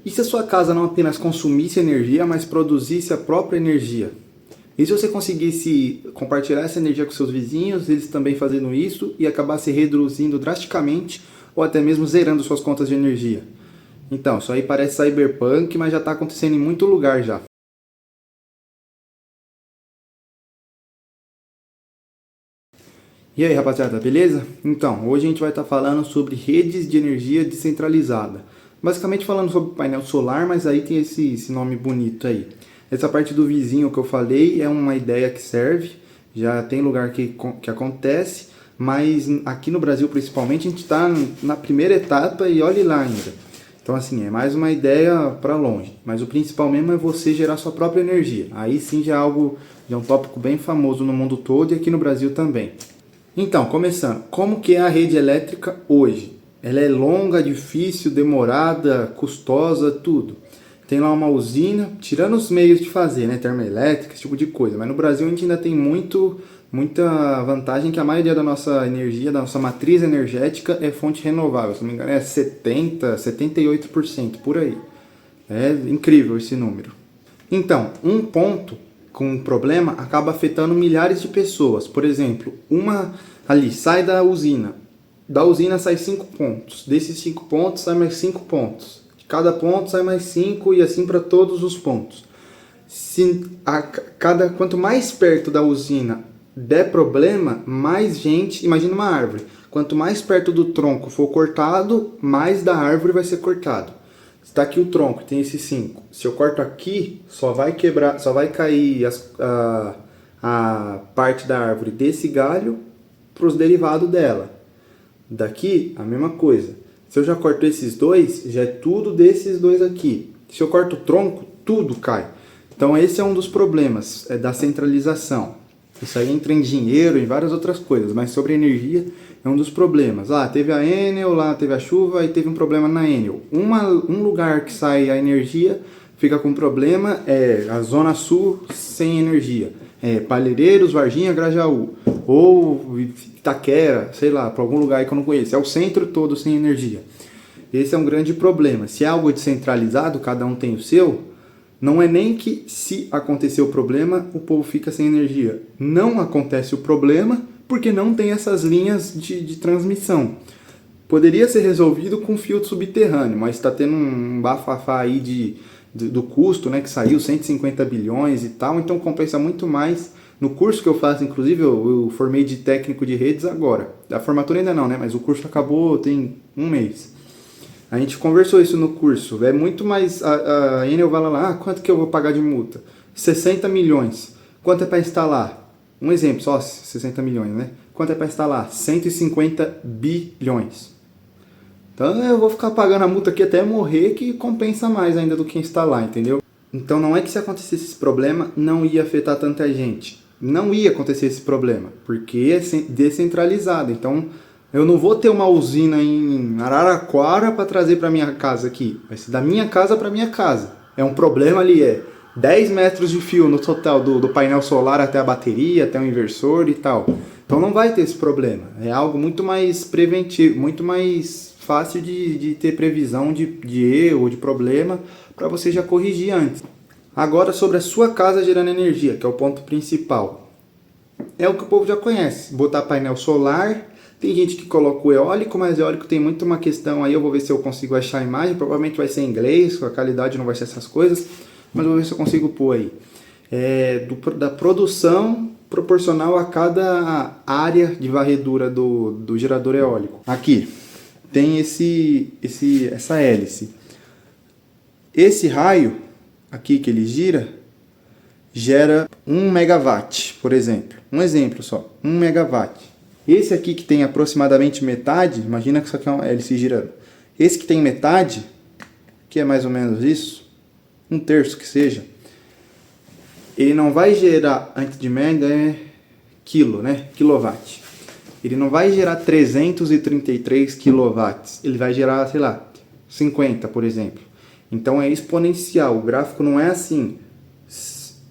E se a sua casa não apenas consumisse energia, mas produzisse a própria energia? E se você conseguisse compartilhar essa energia com seus vizinhos, eles também fazendo isso, e acabasse reduzindo drasticamente ou até mesmo zerando suas contas de energia? Então, isso aí parece cyberpunk, mas já está acontecendo em muito lugar já. E aí, rapaziada, beleza? Então, hoje a gente vai estar falando sobre redes de energia descentralizada. Basicamente falando sobre painel solar, mas aí tem esse nome bonito aí. Essa parte do vizinho que eu falei é uma ideia que serve, já tem lugar que acontece, mas aqui no Brasil principalmente a gente está na primeira etapa e olhe lá ainda. Então assim, é mais uma ideia para longe, mas o principal mesmo é você gerar sua própria energia. Aí sim já é um tópico bem famoso no mundo todo e aqui no Brasil também. Então, começando, como que é a rede elétrica hoje? Ela é longa, difícil, demorada, custosa, tudo. Tem lá uma usina, tirando os meios de fazer, né, termoelétrica, esse tipo de coisa. Mas no Brasil a gente ainda tem muita vantagem que a maioria da nossa energia, da nossa matriz energética é fonte renovável. Se não me engano é 70, 78% por aí. É incrível esse número. Então, um ponto com um problema acaba afetando milhares de pessoas. Por exemplo, uma ali sai da usina sai 5 pontos, desses 5 pontos sai mais 5 pontos, de cada ponto sai mais 5 e assim para todos os pontos. Quanto mais perto da usina der problema, mais gente, imagina uma árvore, quanto mais perto do tronco for cortado, mais da árvore vai ser cortado. Está aqui o tronco, tem esses 5. Se eu corto aqui, só vai quebrar, só vai cair a parte da árvore desse galho para os derivados dela. Daqui, a mesma coisa. Se eu já corto esses dois, já é tudo desses dois aqui. Se eu corto o tronco, tudo cai. Então esse é um dos problemas da centralização. Isso aí entra em dinheiro, em várias outras coisas, mas sobre energia é um dos problemas. Lá teve a Enel, lá teve a chuva e teve um problema na Enel. Um lugar que sai a energia fica com problema, é a Zona Sul sem energia. Palheireiros, Varginha, Grajaú. Ou Itaquera, sei lá, para algum lugar aí que eu não conheço. É o centro todo sem energia. Esse é um grande problema. Se é algo descentralizado, cada um tem o seu, não é nem que se acontecer o problema, o povo fica sem energia. Não acontece o problema porque não tem essas linhas de transmissão. Poderia ser resolvido com fio subterrâneo, mas está tendo um bafafá aí do custo, né, que saiu 150 bilhões e tal, então compensa muito mais. No curso que eu faço, inclusive, eu formei de técnico de redes agora. A formatura ainda não, né, mas o curso acabou tem um mês. A gente conversou isso no curso. É muito mais. A Enel vai lá, quanto que eu vou pagar de multa? 60 milhões. Quanto é para instalar? Um exemplo, só 60 milhões, né? Quanto é para instalar? 150 bilhões. Então eu vou ficar pagando a multa aqui até morrer, que compensa mais ainda do que instalar, entendeu? Então não é que se acontecesse esse problema, não ia afetar tanta gente. Não ia acontecer esse problema, porque é descentralizado. Então eu não vou ter uma usina em Araraquara para trazer para minha casa aqui. Vai ser da minha casa para minha casa. É um problema ali, 10 metros de fio no total do painel solar até a bateria, até o inversor e tal. Então não vai ter esse problema. É algo muito mais preventivo, muito mais fácil de ter previsão de erro ou de problema para você já corrigir antes. Agora sobre a sua casa gerando energia, que é o ponto principal. É o que o povo já conhece. Botar painel solar. Tem gente que coloca o eólico, mas o eólico tem muito uma questão aí, eu vou ver se eu consigo achar a imagem, provavelmente vai ser em inglês, a qualidade não vai ser essas coisas, mas vou ver se eu consigo pôr aí. Da produção proporcional a cada área de varredura do gerador eólico. Aqui, tem essa hélice. Esse raio aqui que ele gera 1 megawatt, por exemplo. Um exemplo só, 1 megawatt. Esse aqui que tem aproximadamente metade, imagina que isso aqui é uma hélice girando. Esse que tem metade, que é mais ou menos isso, 1/3 que seja, ele não vai gerar, antes de média é quilowatt. Ele não vai gerar 333 quilowatts, ele vai gerar, sei lá, 50, por exemplo. Então é exponencial, o gráfico não é assim,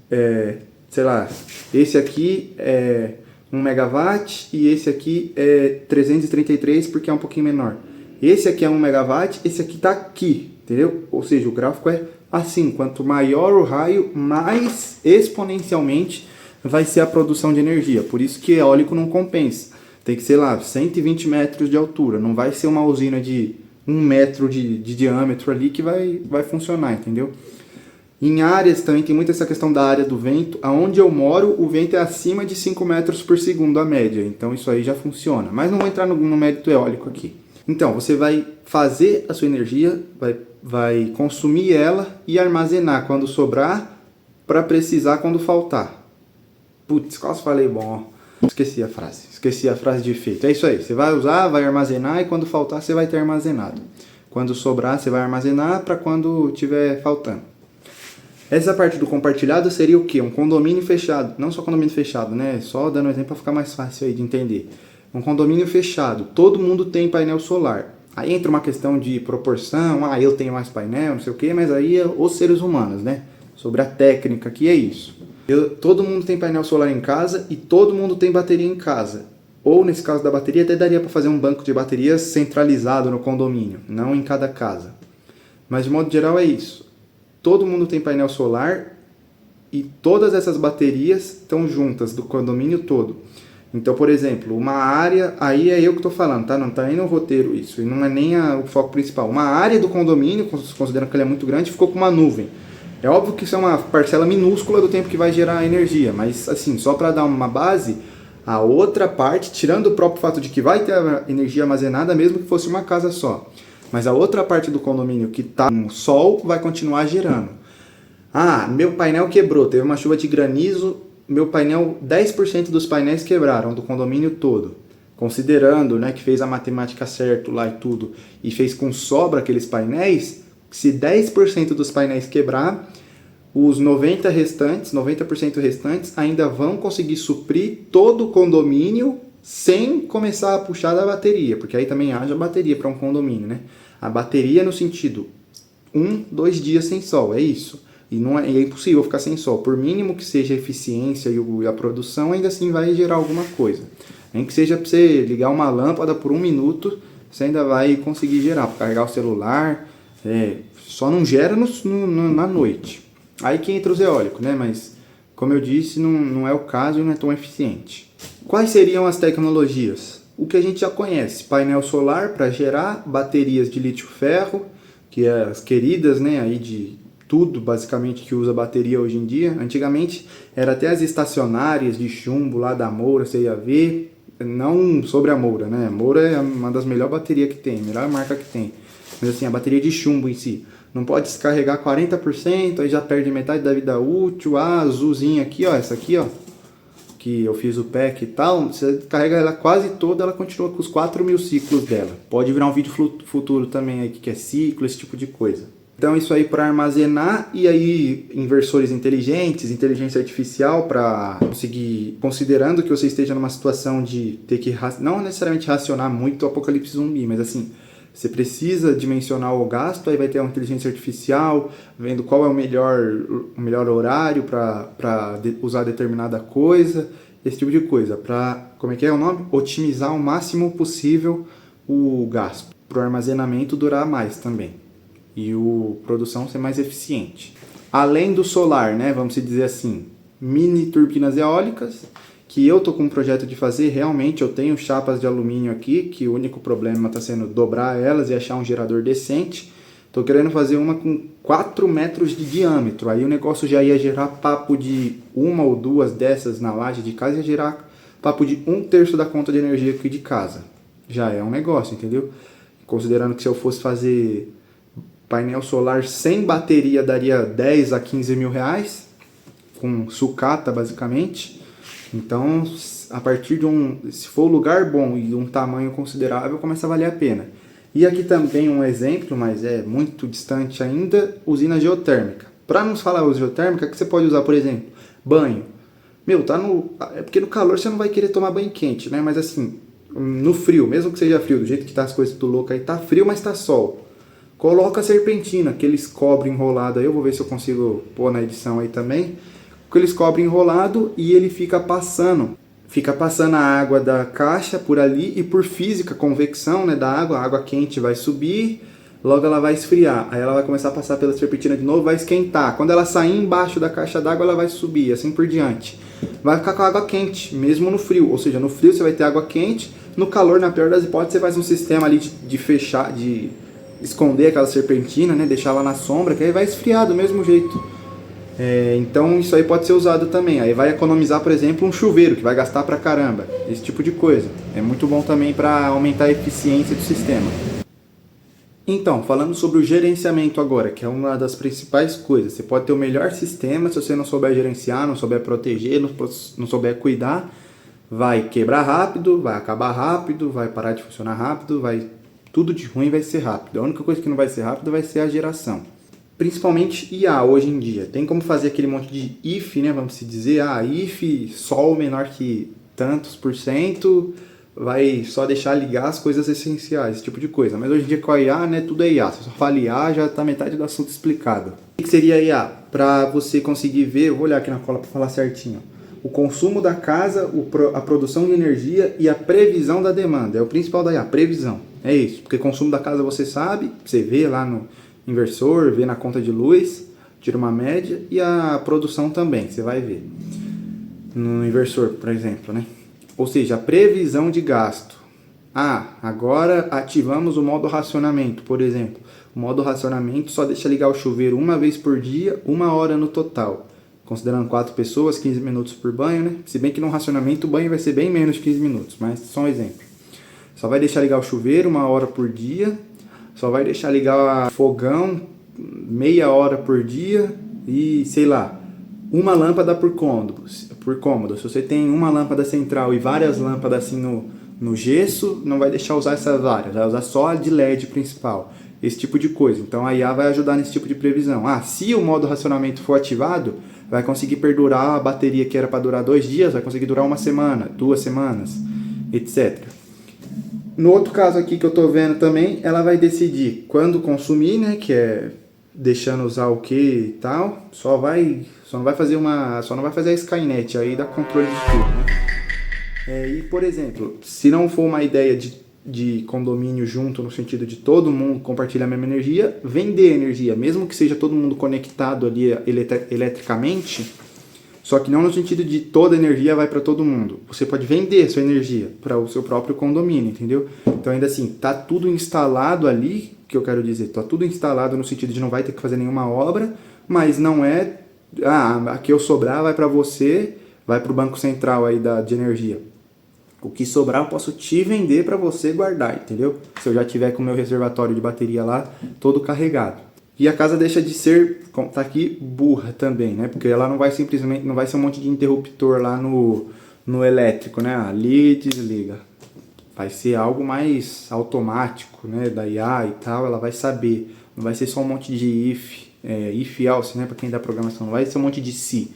sei lá, esse aqui é 1 megawatt e esse aqui é 333 porque é um pouquinho menor. Esse aqui é 1 megawatt, esse aqui está aqui, entendeu? Ou seja, o gráfico é assim, quanto maior o raio, mais exponencialmente vai ser a produção de energia. Por isso que eólico não compensa. Tem que ser lá 120 metros de altura, não vai ser uma usina de 1 metro de diâmetro ali que vai funcionar, entendeu? Em áreas também tem muito essa questão da área do vento. Aonde eu moro, o vento é acima de 5 metros por segundo a média. Então isso aí já funciona. Mas não vou entrar no mérito eólico aqui. Então, você vai fazer a sua energia, vai consumir ela e armazenar quando sobrar para precisar quando faltar. Putz, quase falei bom. Esqueci a frase de efeito. É isso aí. Você vai usar, vai armazenar e quando faltar você vai ter armazenado. Quando sobrar você vai armazenar para quando tiver faltando. Essa parte do compartilhado seria o quê? Um condomínio fechado. Não só condomínio fechado, né? Só dando um exemplo para ficar mais fácil aí de entender. Um condomínio fechado. Todo mundo tem painel solar. Aí entra uma questão de proporção. Ah, eu tenho mais painel, não sei o quê. Mas aí é os seres humanos, né? Sobre a técnica que é isso. Todo mundo tem painel solar em casa e todo mundo tem bateria em casa. Ou nesse caso da bateria, até daria para fazer um banco de baterias centralizado no condomínio. Não em cada casa. Mas de modo geral é isso. Todo mundo tem painel solar e todas essas baterias estão juntas do condomínio todo. Então, por exemplo, uma área, aí é eu que estou falando, tá? Não está nem no roteiro isso, e não é nem o foco principal. Uma área do condomínio, considerando que ela é muito grande, ficou com uma nuvem. É óbvio que isso é uma parcela minúscula do tempo que vai gerar energia, mas assim, só para dar uma base, a outra parte, tirando o próprio fato de que vai ter energia armazenada, mesmo que fosse uma casa só. Mas a outra parte do condomínio que está no sol vai continuar gerando. Ah, meu painel quebrou, teve uma chuva de granizo, meu painel, 10% dos painéis quebraram do condomínio todo. Considerando, né, que fez a matemática certo lá e tudo, e fez com sobra aqueles painéis, se 10% dos painéis quebrar, os 90% restantes ainda vão conseguir suprir todo o condomínio sem começar a puxar da bateria, porque aí também haja bateria para um condomínio, né? A bateria no sentido 2 dias sem sol, é isso. E não é impossível ficar sem sol. Por mínimo que seja a eficiência e a produção, ainda assim vai gerar alguma coisa. Nem que seja para você ligar uma lâmpada por 1 minuto, você ainda vai conseguir gerar, para carregar o celular. Só não gera na noite. Aí que entra os eólicos, né? Mas, como eu disse, não é o caso e não é tão eficiente. Quais seriam as tecnologias? O que a gente já conhece, painel solar para gerar, baterias de lítio-ferro, que é as queridas, né, aí de tudo basicamente que usa bateria hoje em dia. Antigamente era até as estacionárias de chumbo lá da Moura, você ia ver, não sobre a Moura, né, a Moura é uma das melhores baterias que tem, a melhor marca que tem, mas assim, a bateria de chumbo em si. Não pode descarregar 40%, aí já perde metade da vida útil. A azulzinha aqui, ó, essa aqui, ó, que eu fiz o pack e tal, você carrega ela quase toda, ela continua com os 4.000 ciclos dela. Pode virar um vídeo futuro também aí, que é ciclo, esse tipo de coisa. Então isso aí para armazenar, e aí inversores inteligentes, inteligência artificial para conseguir, considerando que você esteja numa situação de ter que, não necessariamente racionar muito o apocalipse zumbi, mas assim, você precisa dimensionar o gasto, aí vai ter uma inteligência artificial, vendo qual é o melhor horário para usar determinada coisa, esse tipo de coisa, para, como é que é o nome? Otimizar o máximo possível o gasto, para o armazenamento durar mais também, e a produção ser mais eficiente. Além do solar, né, vamos dizer assim, mini turbinas eólicas, que eu tô com um projeto de fazer, realmente eu tenho chapas de alumínio aqui, que o único problema está sendo dobrar elas e achar um gerador decente. Tô querendo fazer uma com 4 metros de diâmetro, aí o negócio já ia gerar papo de 1 ou 2 dessas na laje de casa, ia gerar papo de 1/3 da conta de energia aqui de casa. Já é um negócio, entendeu? Considerando que se eu fosse fazer painel solar sem bateria, daria 10 a 15 mil reais, com sucata basicamente. Então, a partir de se for um lugar bom e de um tamanho considerável, começa a valer a pena. E aqui também um exemplo, mas é muito distante ainda, usina geotérmica. Para não falar uso geotérmica, que você pode usar, por exemplo, banho. Meu, é porque no calor você não vai querer tomar banho quente, né? Mas assim, no frio, mesmo que seja frio, do jeito que tá as coisas tudo louco aí, tá frio, mas tá sol. Coloca a serpentina, aqueles cobre enrolado aí, eu vou ver se eu consigo pôr na edição aí também. Aqueles cobre enrolado e ele fica passando a água da caixa por ali e por física, convecção, né, da água, a água quente vai subir, logo ela vai esfriar, aí ela vai começar a passar pela serpentina de novo, vai esquentar. Quando ela sair embaixo da caixa d'água, ela vai subir, assim por diante. Vai ficar com água quente, mesmo no frio, ou seja, no frio você vai ter água quente, no calor, na pior das hipóteses, você faz um sistema ali de fechar, de esconder aquela serpentina, né? Deixar ela na sombra, que aí vai esfriar do mesmo jeito. Então isso aí pode ser usado também. Aí vai economizar, por exemplo, um chuveiro que vai gastar pra caramba. Esse tipo de coisa. É muito bom também para aumentar a eficiência do sistema. Então, falando sobre o gerenciamento agora, que é uma das principais coisas. Você pode ter o melhor sistema, se você não souber gerenciar, não souber proteger, não souber cuidar, vai quebrar rápido, vai acabar rápido, vai parar de funcionar rápido, tudo de ruim vai ser rápido. A única coisa que não vai ser rápido vai ser a geração. Principalmente IA hoje em dia. Tem como fazer aquele monte de if, né? Vamos se dizer, if sol menor que tantos por cento, vai só deixar ligar as coisas essenciais, esse tipo de coisa. Mas hoje em dia com a IA, né? Tudo é IA. Se você só fala IA, já está metade do assunto explicado. O que seria IA? Para você conseguir ver, eu vou olhar aqui na cola para falar certinho. O consumo da casa, a produção de energia e a previsão da demanda. É o principal da IA, previsão. É isso. Porque consumo da casa você sabe, você vê lá no inversor, vê na conta de luz, tira uma média, e a produção também, você vai ver no inversor, por exemplo, né? Ou seja, a previsão de gasto. Agora ativamos o modo racionamento, por exemplo. O modo racionamento só deixa ligar o chuveiro uma vez por dia, 1 hora no total. Considerando 4 pessoas, 15 minutos por banho, né? Se bem que no racionamento o banho vai ser bem menos de 15 minutos, mas só um exemplo. Só vai deixar ligar o chuveiro 1 hora por dia, só vai deixar ligar o fogão meia hora por dia e, sei lá, uma lâmpada por cômodo. Se você tem uma lâmpada central e várias lâmpadas assim no gesso, não vai deixar usar essas várias, vai usar só a de LED principal. Esse tipo de coisa. Então a IA vai ajudar nesse tipo de previsão. Se o modo racionamento for ativado, vai conseguir perdurar a bateria que era para durar 2 dias, vai conseguir durar 1 semana, 2 semanas, etc. No outro caso aqui que eu estou vendo também, ela vai decidir quando consumir, né, que é deixando usar o que e tal, só não vai fazer a Skynet aí dá controle de tudo, né? E por exemplo, se não for uma ideia de condomínio junto no sentido de todo mundo compartilhar a mesma energia, vender energia, mesmo que seja todo mundo conectado ali eletricamente, só que não no sentido de toda a energia vai para todo mundo. Você pode vender sua energia para o seu próprio condomínio, entendeu? Então ainda assim, tá tudo instalado ali, que eu quero dizer, tá tudo instalado no sentido de não vai ter que fazer nenhuma obra, mas não é, aqui eu sobrar vai para você, vai para o banco central aí de energia. O que sobrar eu posso te vender para você guardar, entendeu? Se eu já tiver com o meu reservatório de bateria lá todo carregado. E a casa deixa de ser, como tá aqui, burra também, né? Porque ela não vai ser um monte de interruptor lá no elétrico, né? Liga e desliga. Vai ser algo mais automático, né? Da IA e tal, ela vai saber. Não vai ser só um monte de if else, né? Para quem dá programação, não vai ser um monte de se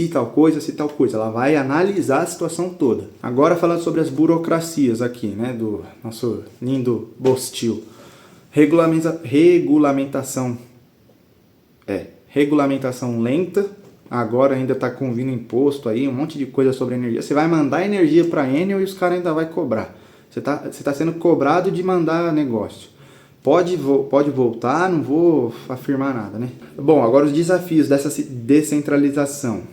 tal coisa, se tal coisa. Ela vai analisar a situação toda. Agora falando sobre as burocracias aqui, né? Do nosso lindo Bostil. Regulamentação lenta. Agora ainda está vindo imposto aí, um monte de coisa sobre energia. Você vai mandar energia para a Enel e os caras ainda vai cobrar. Você tá sendo cobrado de mandar negócio. Pode voltar, não vou afirmar nada, né? Bom, agora os desafios dessa descentralização.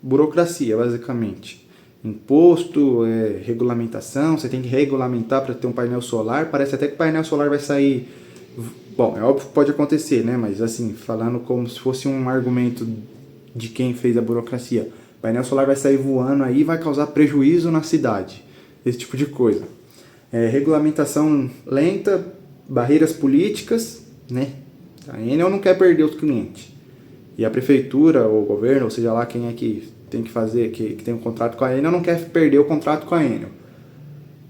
Burocracia, basicamente. Imposto, regulamentação, você tem que regulamentar para ter um painel solar. Parece até que o painel solar vai sair... Bom, é óbvio que pode acontecer, né? Mas assim, falando como se fosse um argumento de quem fez a burocracia. O painel solar vai sair voando aí e vai causar prejuízo na cidade. Esse tipo de coisa. Regulamentação lenta, barreiras políticas, né? A Enel não quer perder os clientes. E a prefeitura, ou o governo, ou seja lá quem é que tem que fazer, que tem um contrato com a Enel, não quer perder o contrato com a Enel.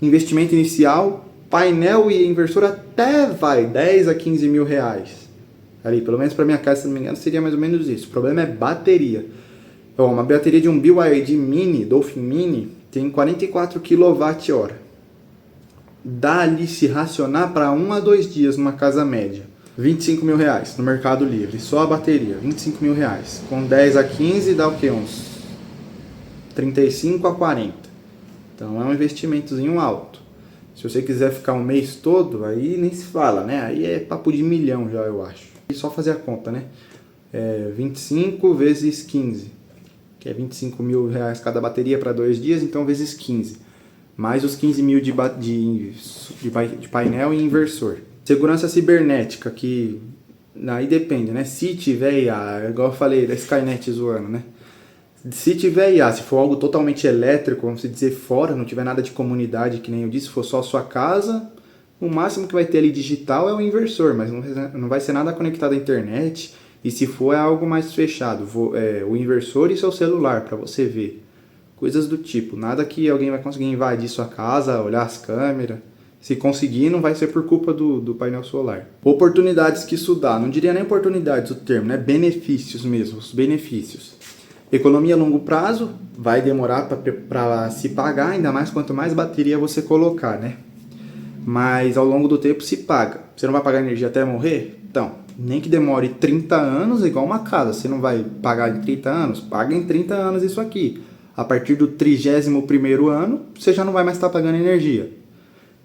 Investimento inicial, painel e inversor até vai 10 a 15 mil reais. Ali, pelo menos para minha casa, se não me engano, seria mais ou menos isso. O problema é bateria. Então, uma bateria de um BYD Mini, Dolphin Mini, tem 44 kWh. Dá ali se racionar para 1 a 2 dias numa casa média. 25 mil reais no Mercado Livre, só a bateria, 25 mil reais. Com 10 a 15 dá o quê? Uns 35 a 40. Então é um investimentozinho alto. Se você quiser ficar um mês todo, aí nem se fala, né? Aí é papo de milhão já, eu acho. E só fazer a conta, né? 25 vezes 15, que é 25 mil reais cada bateria para 2 dias, então vezes 15. Mais os 15 mil de painel e inversor. Segurança cibernética, que aí depende, né? Se tiver IA, igual eu falei da Skynet zoando, né? Se tiver IA, se for algo totalmente elétrico, vamos dizer, fora, não tiver nada de comunidade, que nem eu disse, for só a sua casa, o máximo que vai ter ali digital é o inversor, mas não vai ser nada conectado à internet. E se for, é algo mais fechado, o inversor e seu celular, para você ver. Coisas do tipo, nada que alguém vai conseguir invadir sua casa, olhar as câmeras. Se conseguir, não vai ser por culpa do painel solar. Oportunidades que isso dá, não diria nem oportunidades o termo, né? Benefícios mesmo, os benefícios. Economia a longo prazo, vai demorar para se pagar, ainda mais quanto mais bateria você colocar, né? Mas ao longo do tempo se paga. Você não vai pagar energia até morrer? Então, nem que demore 30 anos, igual uma casa. Você não vai pagar em 30 anos? Paga em 30 anos isso aqui. A partir do 31º ano, você já não vai mais estar pagando energia.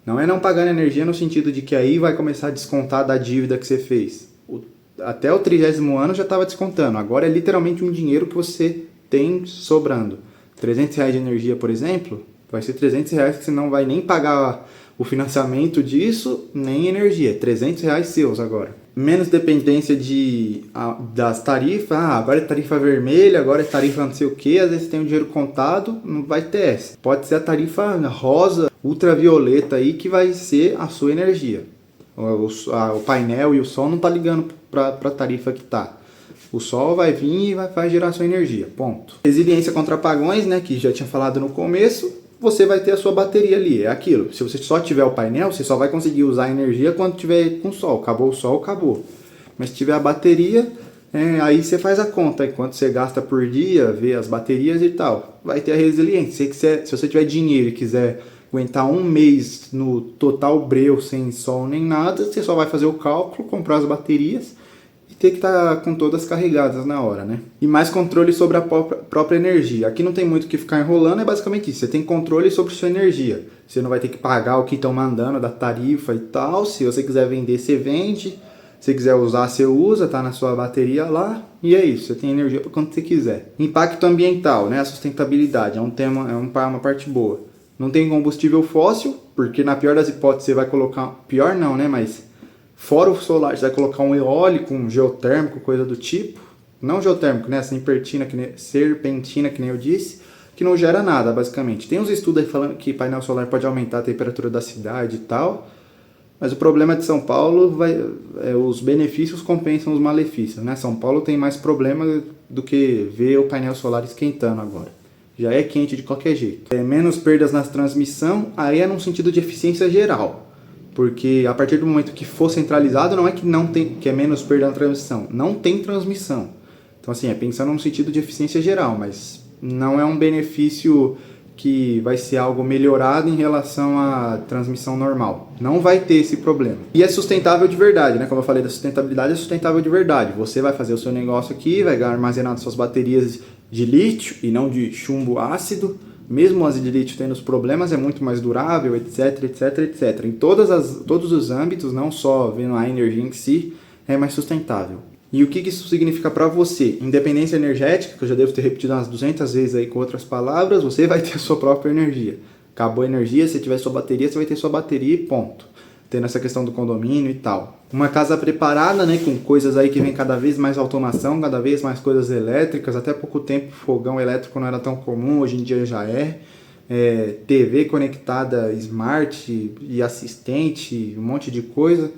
Não é não pagando energia no sentido de que aí vai começar a descontar da dívida que você fez. Até o 30º ano já estava descontando. Agora é literalmente um dinheiro que você tem sobrando. R$300 de energia, por exemplo, vai ser R$300 que você não vai nem pagar o financiamento disso, nem energia. R$300 seus agora. Menos dependência das tarifas. Agora é tarifa vermelha, agora é tarifa não sei o que. Às vezes tem o dinheiro contado, não vai ter essa. Pode ser a tarifa rosa, ultravioleta aí, que vai ser a sua energia. O painel e o sol não tá ligando para a tarifa que tá. O sol vai vir e vai gerar sua energia, ponto. Resiliência contra apagões, né, que já tinha falado no começo, você vai ter a sua bateria ali, é aquilo. Se você só tiver o painel, você só vai conseguir usar a energia quando tiver com sol. Acabou o sol, acabou. Mas se tiver a bateria, aí você faz a conta, quanto você gasta por dia, vê as baterias e tal. Vai ter a resiliência. Se você tiver dinheiro e quiser aguentar um mês no total breu, sem sol nem nada, você só vai fazer o cálculo, comprar as baterias e ter que estar com todas carregadas na hora, né? E mais controle sobre a própria energia. Aqui não tem muito o que ficar enrolando, é basicamente isso. Você tem controle sobre sua energia. Você não vai ter que pagar o que estão mandando da tarifa e tal. Se você quiser vender, você vende. Se quiser usar, você usa, tá na sua bateria lá. E é isso, você tem energia para quando você quiser. Impacto ambiental, né? A sustentabilidade é um tema, uma parte boa. Não tem combustível fóssil, porque na pior das hipóteses você vai colocar... Pior não, né? Mas fora o solar, você vai colocar um eólico, um geotérmico, coisa do tipo. Não geotérmico, né? Serpentina, que nem eu disse, que não gera nada, basicamente. Tem uns estudos aí falando que painel solar pode aumentar a temperatura da cidade e tal. Mas o problema de São Paulo, os benefícios compensam os malefícios, né? São Paulo tem mais problema do que ver o painel solar esquentando agora. Já é quente de qualquer jeito. Menos perdas na transmissão, aí é num sentido de eficiência geral. Porque a partir do momento que for centralizado, não é que é menos perda na transmissão. Não tem transmissão. Então assim, pensando num sentido de eficiência geral, mas não é um benefício que vai ser algo melhorado em relação à transmissão normal. Não vai ter esse problema. E é sustentável de verdade, né? Como eu falei da sustentabilidade, é sustentável de verdade. Você vai fazer o seu negócio aqui, vai armazenar suas baterias de lítio e não de chumbo ácido. Mesmo as de lítio tendo os problemas, é muito mais durável, etc, etc, etc. Em todos os âmbitos, não só vendo a energia em si, é mais sustentável. E o que isso significa para você? Independência energética, que eu já devo ter repetido umas 200 vezes aí com outras palavras, você vai ter a sua própria energia. Acabou a energia, se tiver sua bateria, você vai ter sua bateria e ponto. Tendo essa questão do condomínio e tal. Uma casa preparada, né, com coisas aí que vem cada vez mais automação, cada vez mais coisas elétricas. Até pouco tempo fogão elétrico não era tão comum, hoje em dia já é. TV conectada, smart e assistente, um monte de coisa.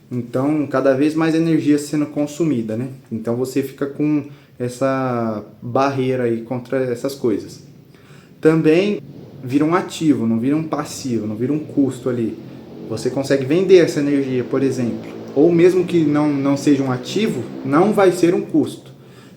Então, cada vez mais energia sendo consumida, né? Então, você fica com essa barreira aí contra essas coisas. Também vira um ativo, não vira um passivo, não vira um custo ali. Você consegue vender essa energia, por exemplo. Ou mesmo que não seja um ativo, não vai ser um custo.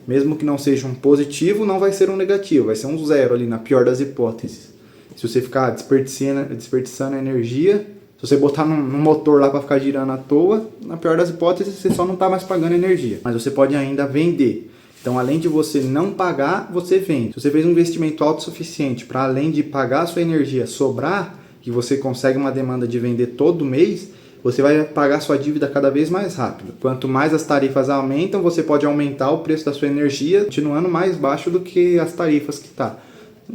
Mesmo que não seja um positivo, não vai ser um negativo. Vai ser um zero ali, na pior das hipóteses. Se você ficar desperdiçando energia... Se você botar num motor lá para ficar girando à toa, na pior das hipóteses, você só não está mais pagando energia. Mas você pode ainda vender. Então, além de você não pagar, você vende. Se você fez um investimento autossuficiente para, além de pagar a sua energia, sobrar, e você consegue uma demanda de vender todo mês, você vai pagar sua dívida cada vez mais rápido. Quanto mais as tarifas aumentam, você pode aumentar o preço da sua energia, continuando mais baixo do que as tarifas que está.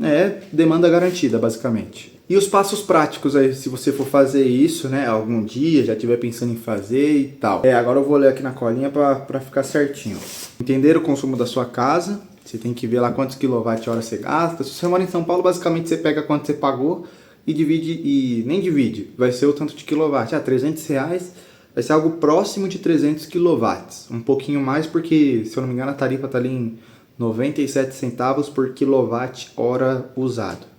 É demanda garantida, basicamente. E os passos práticos aí, se você for fazer isso, né, algum dia, já estiver pensando em fazer e tal. Agora eu vou ler aqui na colinha para ficar certinho. Entender o consumo da sua casa, você tem que ver lá quantos kWh você gasta. Se você mora em São Paulo, basicamente você pega quanto você pagou e divide, e nem divide, vai ser o tanto de quilowatt. R$300 vai ser algo próximo de 300 kW. Um pouquinho mais porque, se eu não me engano, a tarifa está ali em 97 centavos por kWh usado.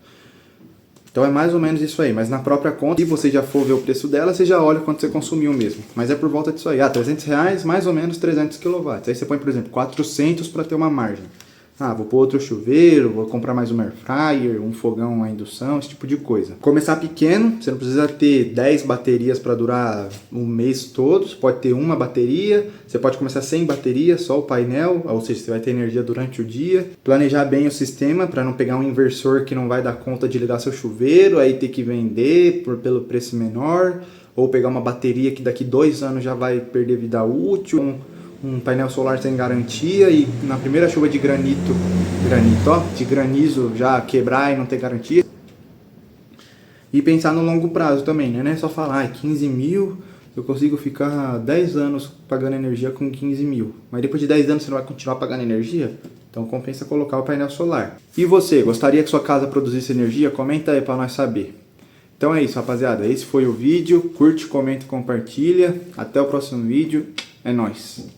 Então é mais ou menos isso aí, mas na própria conta, se você já for ver o preço dela, você já olha quanto você consumiu mesmo. Mas é por volta disso aí, R$300, mais ou menos 300 kW. Aí você põe, por exemplo, 400 para ter uma margem. Vou pôr outro chuveiro, vou comprar mais um air fryer, um fogão a indução, esse tipo de coisa. Começar pequeno, você não precisa ter 10 baterias para durar um mês todo, você pode ter uma bateria, você pode começar sem bateria, só o painel, ou seja, você vai ter energia durante o dia. Planejar bem o sistema para não pegar um inversor que não vai dar conta de ligar seu chuveiro, aí ter que vender pelo preço menor, ou pegar uma bateria que daqui 2 anos já vai perder vida útil, um painel solar sem garantia e na primeira chuva de de granizo já quebrar e não ter garantia. E pensar no longo prazo também, né? Não é só falar, 15 mil, eu consigo ficar 10 anos pagando energia com 15 mil. Mas depois de 10 anos você não vai continuar pagando energia? Então compensa colocar o painel solar. E você, gostaria que sua casa produzisse energia? Comenta aí para nós saber. Então é isso, rapaziada. Esse foi o vídeo. Curte, comenta e compartilha. Até o próximo vídeo. É nóis.